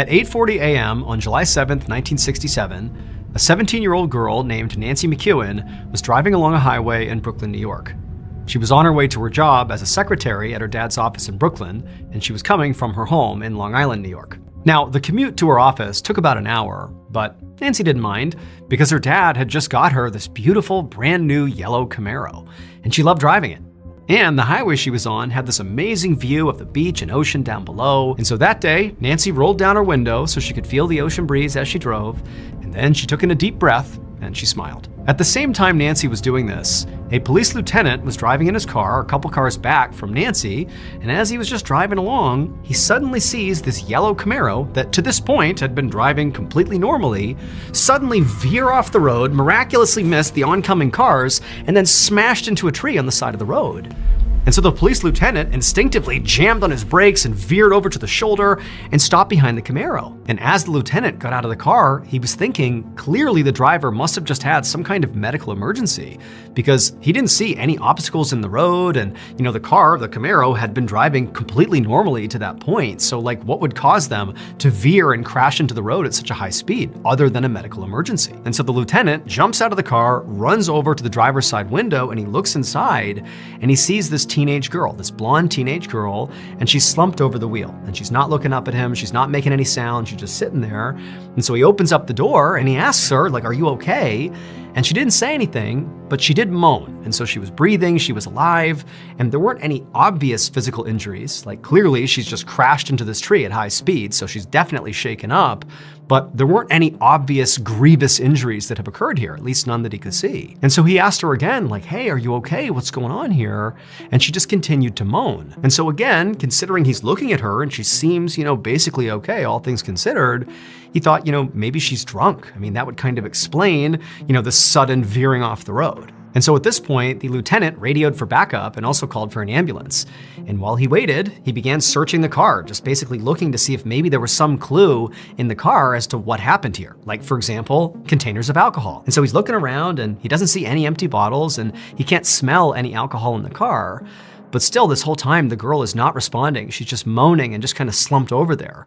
At 8:40 a.m. on July 7th, 1967, a 17-year-old girl named Nancy McEwen was driving along a highway in Brooklyn, New York. She was on her way to her job as a secretary at her dad's office in Brooklyn, and she was coming from her home in Long Island, New York. Now, the commute to her office took about an hour, but Nancy didn't mind because her dad had just got her this beautiful brand new yellow Camaro, and she loved driving it. And the highway she was on had this amazing view of the beach and ocean down below. And so that day, Nancy rolled down her window so she could feel the ocean breeze as she drove, and then she took in a deep breath and she smiled. At the same time Nancy was doing this, a police lieutenant was driving in his car a couple cars back from Nancy, and as he was just driving along, he suddenly sees this yellow Camaro that to this point had been driving completely normally, suddenly veer off the road, miraculously missed the oncoming cars, and then smashed into a tree on the side of the road. And so the police lieutenant instinctively jammed on his brakes and veered over to the shoulder and stopped behind the Camaro. And as the lieutenant got out of the car, he was thinking clearly the driver must have just had some kind of medical emergency because he didn't see any obstacles in the road, and the Camaro had been driving completely normally to that point. So what would cause them to veer and crash into the road at such a high speed other than a medical emergency? And so the lieutenant jumps out of the car, runs over to the driver's side window, and he looks inside and he sees this teenage girl, this blonde teenage girl, and she's slumped over the wheel and she's not looking up at him. She's not making any sound. She's just sitting there. And so he opens up the door and he asks her, are you okay? And she didn't say anything, but she did moan. And so she was breathing, she was alive, and there weren't any obvious physical injuries. Clearly she's just crashed into this tree at high speed, so she's definitely shaken up, but there weren't any obvious grievous injuries that have occurred here, at least none that he could see. And so he asked her again, hey, are you okay? What's going on here? And she just continued to moan. And so again, considering he's looking at her and she seems, basically okay, all things considered, he thought, maybe she's drunk. That would kind of explain, the sudden veering off the road. And so at this point, the lieutenant radioed for backup and also called for an ambulance. And while he waited, he began searching the car, just basically looking to see if maybe there was some clue in the car as to what happened here. For example, containers of alcohol. And so he's looking around and he doesn't see any empty bottles and he can't smell any alcohol in the car. But still, this whole time, the girl is not responding. She's just moaning and just kind of slumped over there.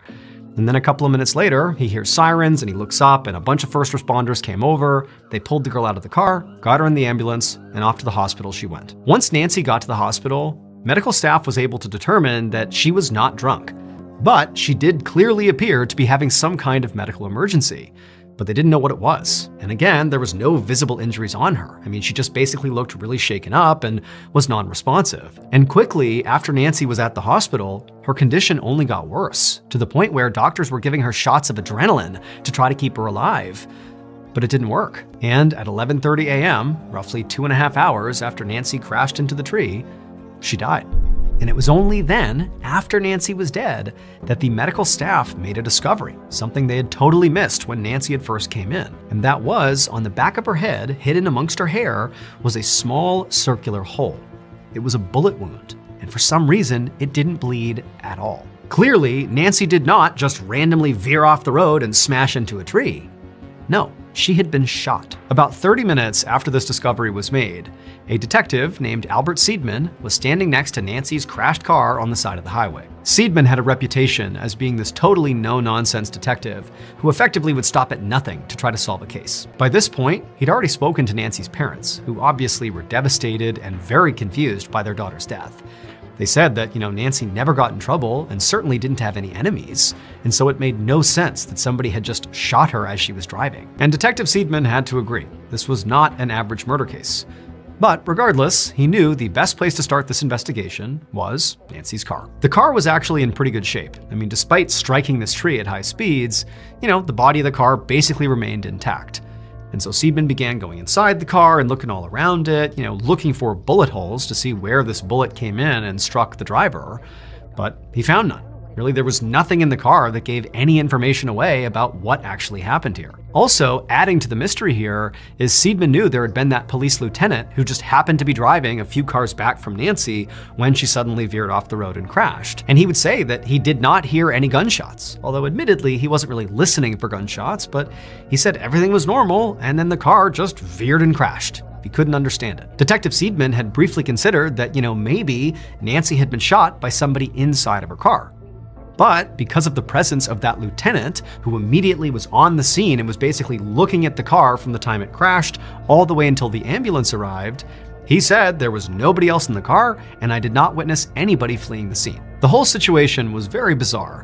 And then a couple of minutes later, he hears sirens and he looks up and a bunch of first responders came over. They pulled the girl out of the car, got her in the ambulance, and off to the hospital she went. Once Nancy got to the hospital, medical staff was able to determine that she was not drunk, but she did clearly appear to be having some kind of medical emergency. But they didn't know what it was. And again, there was no visible injuries on her. She just basically looked really shaken up and was non-responsive. And quickly, after Nancy was at the hospital, her condition only got worse, to the point where doctors were giving her shots of adrenaline to try to keep her alive. But it didn't work. And at 11:30 a.m., roughly 2.5 hours after Nancy crashed into the tree, she died. And it was only then, after Nancy was dead, that the medical staff made a discovery, something they had totally missed when Nancy had first came in. And that was, on the back of her head, hidden amongst her hair, was a small circular hole. It was a bullet wound, and for some reason, it didn't bleed at all. Clearly, Nancy did not just randomly veer off the road and smash into a tree. No, she had been shot. About 30 minutes after this discovery was made, a detective named Albert Seidman was standing next to Nancy's crashed car on the side of the highway. Seidman had a reputation as being this totally no-nonsense detective who effectively would stop at nothing to try to solve a case. By this point, he'd already spoken to Nancy's parents, who obviously were devastated and very confused by their daughter's death. They said that, Nancy never got in trouble and certainly didn't have any enemies, and so it made no sense that somebody had just shot her as she was driving. And Detective Seidman had to agree. This was not an average murder case. But regardless, he knew the best place to start this investigation was Nancy's car. The car was actually in pretty good shape. Despite striking this tree at high speeds, the body of the car basically remained intact. And so Seidman began going inside the car and looking all around it, looking for bullet holes to see where this bullet came in and struck the driver, but he found none. Really, there was nothing in the car that gave any information away about what actually happened here. Also, adding to the mystery here is Seidman knew there had been that police lieutenant who just happened to be driving a few cars back from Nancy when she suddenly veered off the road and crashed. And he would say that he did not hear any gunshots, although admittedly he wasn't really listening for gunshots, but he said everything was normal and then the car just veered and crashed. He couldn't understand it. Detective Seidman had briefly considered that, maybe Nancy had been shot by somebody inside of her car. But because of the presence of that lieutenant, who immediately was on the scene and was basically looking at the car from the time it crashed all the way until the ambulance arrived, he said there was nobody else in the car and I did not witness anybody fleeing the scene. The whole situation was very bizarre.